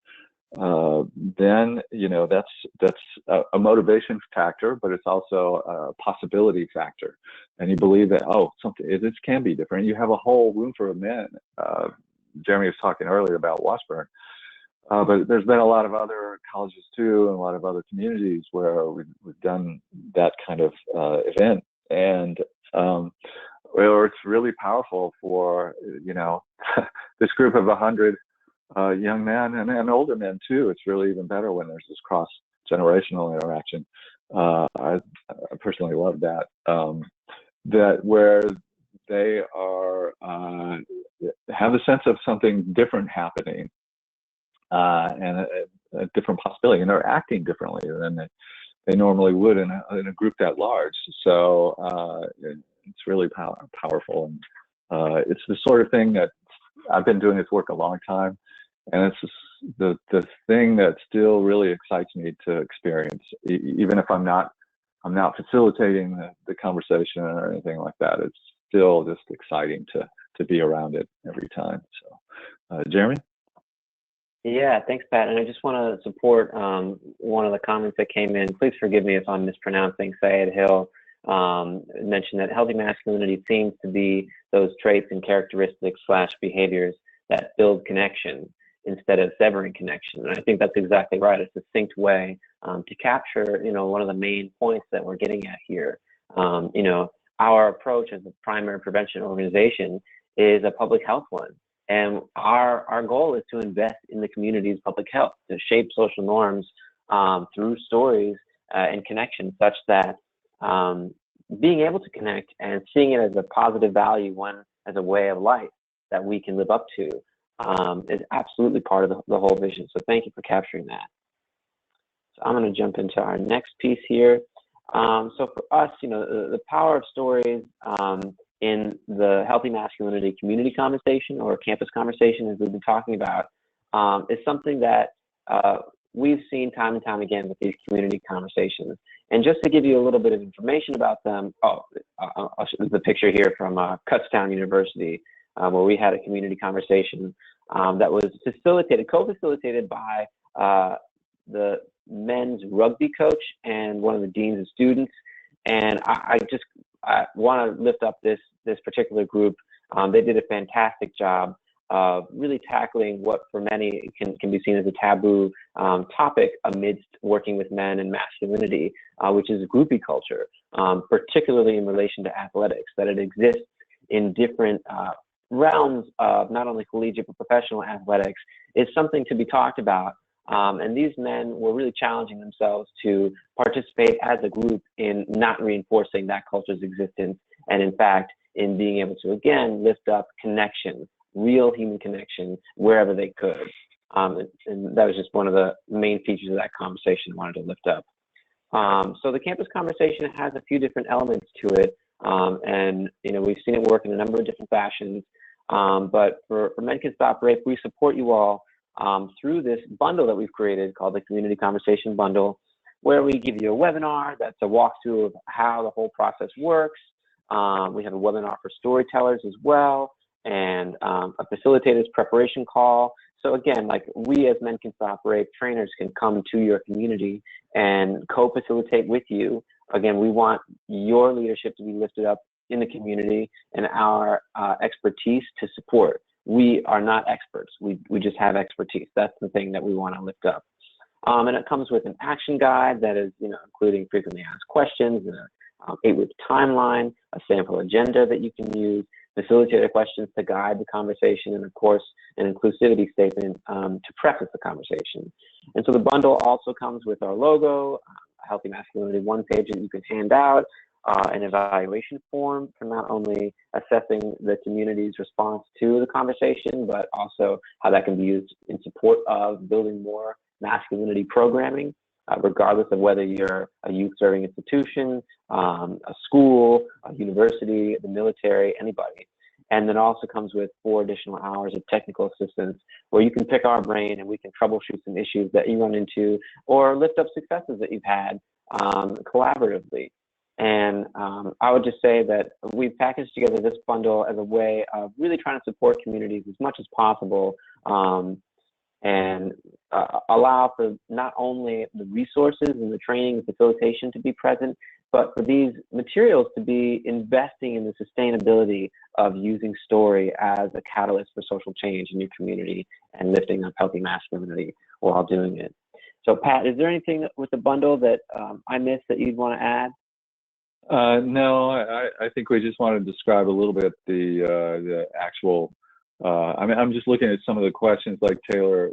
then that's a motivation factor, but it's also a possibility factor. And you believe that this can be different. You have a whole room for men. Jeremy was talking earlier about Washburn, but there's been a lot of other colleges too, and a lot of other communities where we've done that kind of event, and where it's really powerful for this group of 100 young men and older men too. It's really even better when there's this cross-generational interaction. I personally love that. That where they are have a sense of something different happening, and a different possibility, and they're acting differently than they normally would in a group that large. So it's really powerful, and it's the sort of thing that I've been doing this work a long time. And it's just the thing that still really excites me to experience, even if I'm not facilitating the conversation or anything like that. It's still just exciting to be around it every time. So, Jeremy? Yeah, thanks, Pat. And I just want to support one of the comments that came in. Please forgive me if I'm mispronouncing. Syed Hill mentioned that healthy masculinity seems to be those traits and characteristics / behaviors that build connection instead of severing connection. And I think that's exactly right. A succinct way to capture, one of the main points that we're getting at here. Our approach as a primary prevention organization is a public health one. And our goal is to invest in the community's public health, to shape social norms through stories and connection, such that being able to connect and seeing it as a positive value, one as a way of life that we can live up to, is absolutely part of the whole vision. So thank you for capturing that. So I'm going to jump into our next piece here. So for us, the power of stories in the healthy masculinity community conversation, or campus conversation, as we've been talking about, is something that we've seen time and time again with these community conversations. And just to give you a little bit of information about them, I'll show the picture here from Kutztown University, where we had a community conversation that was co-facilitated by the men's rugby coach and one of the deans of students. And I want to lift up this particular group. They did a fantastic job of really tackling what for many can be seen as a taboo topic amidst working with men and masculinity, which is groupie culture, particularly in relation to athletics, that it exists in different realms of not only collegiate but professional athletics, is something to be talked about. And these men were really challenging themselves to participate as a group in not reinforcing that culture's existence, and in fact, in being able to, again, lift up connection, real human connection, wherever they could. And that was just one of the main features of that conversation I wanted to lift up. So the campus conversation has a few different elements to it. And, we've seen it work in a number of different fashions. But for Men Can Stop Rape, we support you all through this bundle that we've created called the Community Conversation Bundle, where we give you a webinar that's a walkthrough of how the whole process works. We have a webinar for storytellers as well, and a facilitator's preparation call. So again, like, we as Men Can Stop Rape trainers can come to your community and co-facilitate with you Again, we want your leadership to be lifted up in the community and our expertise to support. We are not experts. We just have expertise. That's the thing that we want to lift up. And it comes with an action guide that is, including frequently asked questions, an 8-week timeline, a sample agenda that you can use, facilitator questions to guide the conversation, and of course, an inclusivity statement to preface the conversation. And so the bundle also comes with our logo, a Healthy Masculinity one-page that you can hand out, an evaluation form for not only assessing the community's response to the conversation, but also how that can be used in support of building more masculinity programming, regardless of whether you're a youth serving institution, a school, a university, the military, anybody. And then also comes with 4 additional hours of technical assistance where you can pick our brain and we can troubleshoot some issues that you run into or lift up successes that you've had collaboratively. And I would just say that we've packaged together this bundle as a way of really trying to support communities as much as possible and allow for not only the resources and the training and facilitation to be present, but for these materials to be investing in the sustainability of using story as a catalyst for social change in your community and lifting up healthy masculinity while doing it. So Pat, is there anything with the bundle that I missed that you'd want to add? No, I think we just want to describe a little bit the actual. I'm just looking at some of the questions, like Taylor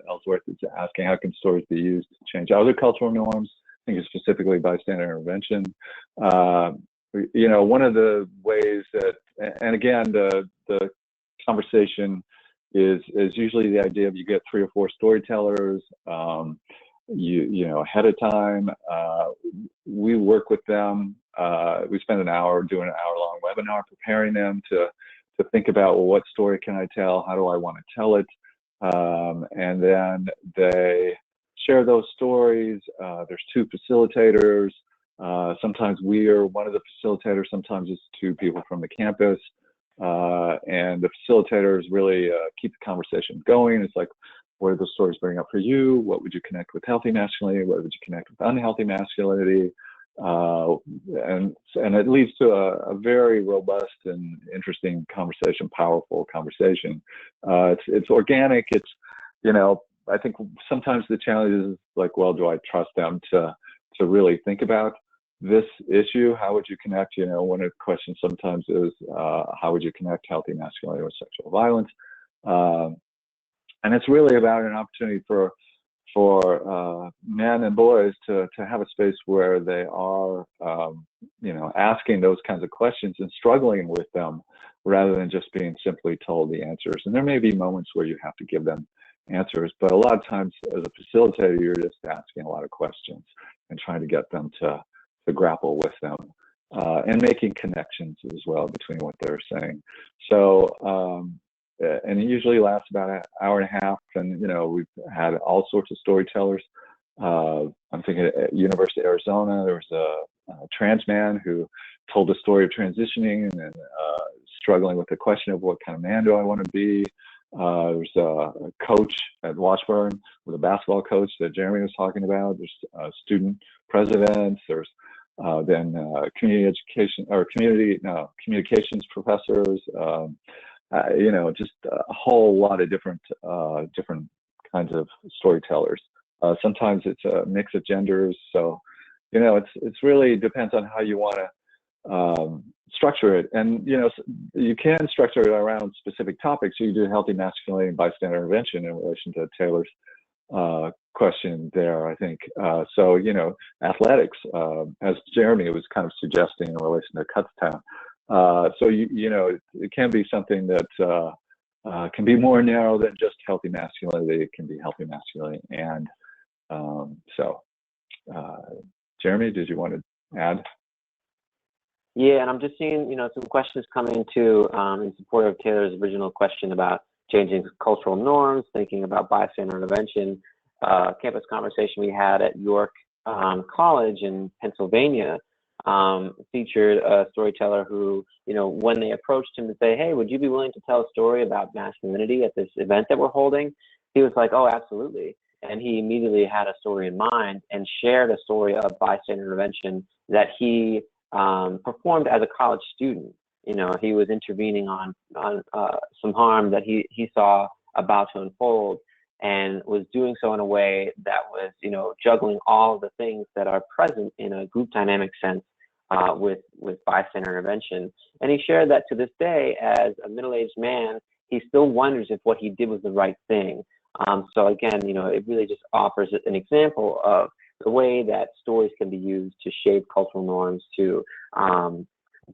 Ellsworth is asking, how can stories be used to change other cultural norms? I think it's specifically bystander intervention. One of the ways that, and again, the conversation is usually the idea of you get 3 or 4 storytellers. Ahead of time, we work with them. We spend an hour doing an hour-long webinar preparing them to think about, well, what story can I tell? How do I want to tell it? And then they share those stories. There's 2 facilitators. Sometimes we are one of the facilitators. Sometimes it's 2 people from the campus. And the facilitators really keep the conversation going. It's like, what are the stories bring up for you? What would you connect with healthy masculinity? What would you connect with unhealthy masculinity? And it leads to a very robust and interesting conversation, powerful conversation. It's organic. It's, I think sometimes the challenge is like, well, do I trust them to really think about this issue? How would you connect? One of the questions sometimes is, how would you connect healthy masculinity with sexual violence? And it's really about an opportunity for men and boys to have a space where they are, asking those kinds of questions and struggling with them rather than just being simply told the answers. And there may be moments where you have to give them answers, but a lot of times as a facilitator, you're just asking a lot of questions and trying to get them to grapple with them and making connections as well between what they're saying. So, and it usually lasts about an hour and a half. And, we've had all sorts of storytellers. I'm thinking at University of Arizona, there was a trans man who told the story of transitioning and struggling with the question of what kind of man do I want to be. There's a coach at Washburn with a basketball coach that Jeremy was talking about. There's student presidents. There's then community education or communications professors. Just a whole lot of different kinds of storytellers. Sometimes it's a mix of genders. So, it's really depends on how you want to structure it. And, you can structure it around specific topics. So you do healthy masculinity and bystander intervention in relation to Taylor's question there, I think. So, athletics, as Jeremy was kind of suggesting in relation to Kutztown. So, it can be something that can be more narrow than just healthy masculinity. It can be healthy masculinity. And Jeremy, did you want to add? Yeah, and I'm just seeing, some questions coming too in support of Taylor's original question about changing cultural norms, thinking about bystander intervention. Campus conversation we had at York College in Pennsylvania featured a storyteller who, when they approached him to say, hey, would you be willing to tell a story about masculinity at this event that we're holding? He was like, oh, absolutely. and he immediately had a story in mind and shared a story of bystander intervention that he performed as a college student. You know, he was intervening on some harm that he saw about to unfold, and was doing so in a way that was, you know, juggling all of the things that are present in a group dynamic sense with bystander intervention. And he shared that to this day, as a middle-aged man, he still wonders if what he did was the right thing. So again, you know, it really just offers an example of the way that stories can be used to shape cultural norms, to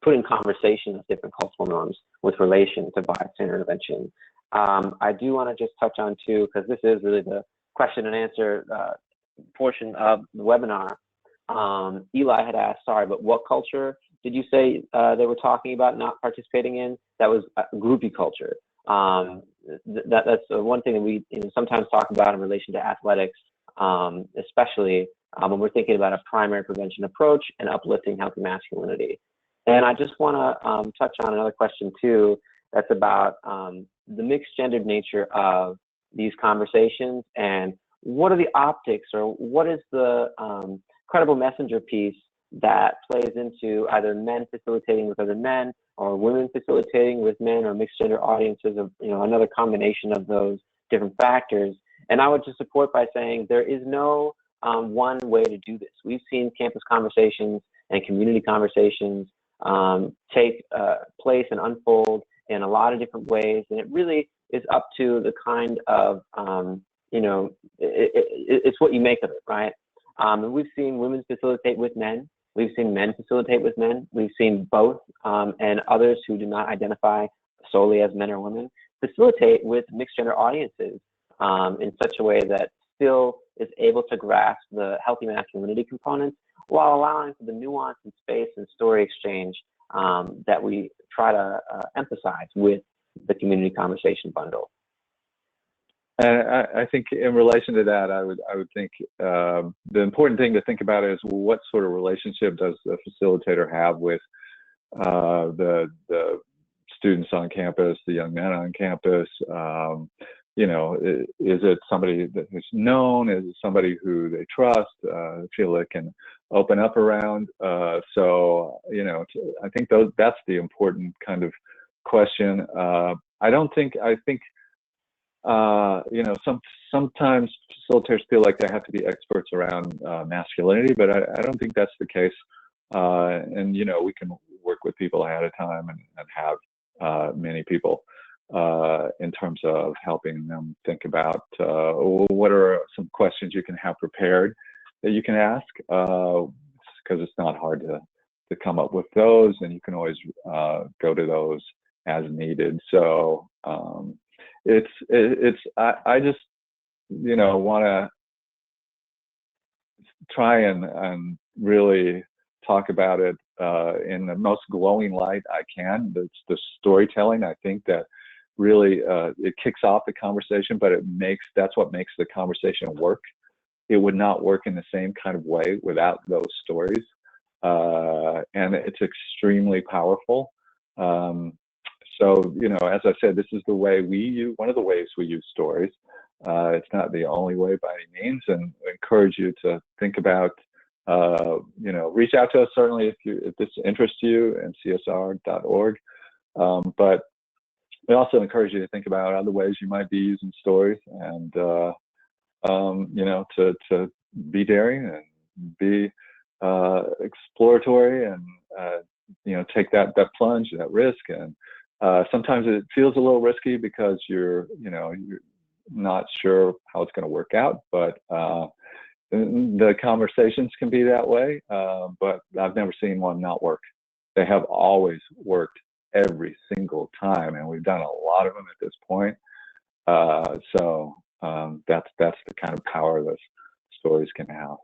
put in conversation of different cultural norms with relation to bystander intervention. I do want to just touch on too, because this is really the question and answer portion of the webinar. Eli had asked, sorry, but what culture did you say they were talking about not participating in? That was groupie culture. That's one thing that we sometimes talk about in relation to athletics, especially when we're thinking about a primary prevention approach and uplifting healthy masculinity. And I just want to touch on another question too, that's about the mixed gendered nature of these conversations, and what are the optics, or what is the credible messenger piece that plays into either men facilitating with other men, or women facilitating with men, or mixed gender audiences, of, you know, another combination of those different factors. And I would just support by saying there is no one way to do this. We've seen campus conversations and community conversations take place and unfold in a lot of different ways, and it really is up to the kind of you know, it's what you make of it, right? And we've seen women facilitate with men. We've seen men facilitate with men. We've seen both, and others who do not identify solely as men or women facilitate with mixed gender audiences in such a way that still is able to grasp the healthy masculinity components, while allowing for the nuance and space and story exchange that we try to emphasize with the community conversation bundle. And I think in relation to that, I would think the important thing to think about is what sort of relationship does the facilitator have with the students on campus, the young men on campus. You know, is it somebody who's known? Is it somebody who they trust, feel they can open up around? So, you know, I think that's the important kind of question. I think you know, sometimes facilitators feel like they have to be experts around masculinity, but I don't think that's the case. And, you know, we can work with people ahead of time and have many people in terms of helping them think about what are some questions you can have prepared that you can ask, because it's not hard to come up with those, and you can always go to those as needed. So I just, you know, want to try and really talk about it in the most glowing light I can. It's the storytelling, I think, that really it kicks off the conversation, but that's what makes the conversation work. It would not work in the same kind of way without those stories, and it's extremely powerful. So, you know, as I said, this is the way one of the ways we use stories. It's not the only way by any means, and I encourage you to think about, you know, reach out to us certainly if this interests you, ncsr.org. But we also encourage you to think about other ways you might be using stories, and you know, to be daring and be exploratory, and you know, take that plunge, that risk. And sometimes it feels a little risky because you're not sure how it's going to work out, but the conversations can be that way. But I've never seen one not work. They have always worked every single time, and we've done a lot of them at this point. So that's the kind of power that stories can have.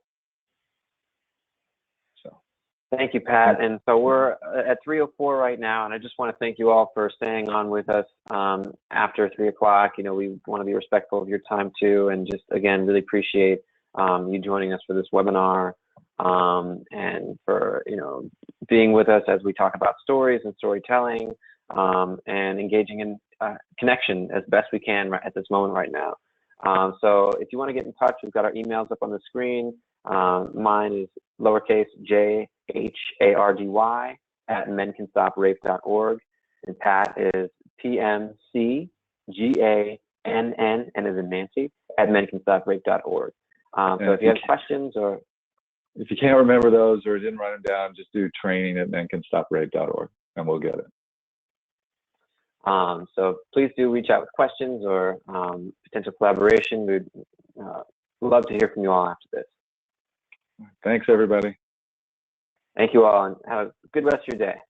Thank you, Pat. And so we're at 3:04 right now, and I just want to thank you all for staying on with us after 3 o'clock. You know, we want to be respectful of your time too, and just again really appreciate you joining us for this webinar, and for, you know, being with us as we talk about stories and storytelling, and engaging in connection as best we can at this moment right now. So if you want to get in touch, we've got our emails up on the screen. Mine is lowercase jhardy @mencanstoprape.org, and Pat is PMCGANN, and as in Nancy, @mencanstoprape.org. So if you have questions, or if you can't remember those or didn't write them down, just do training@mencanstoprape.org and we'll get it. So please do reach out with questions or potential collaboration. We'd love to hear from you all after this. Thanks, everybody. Thank you all, and have a good rest of your day.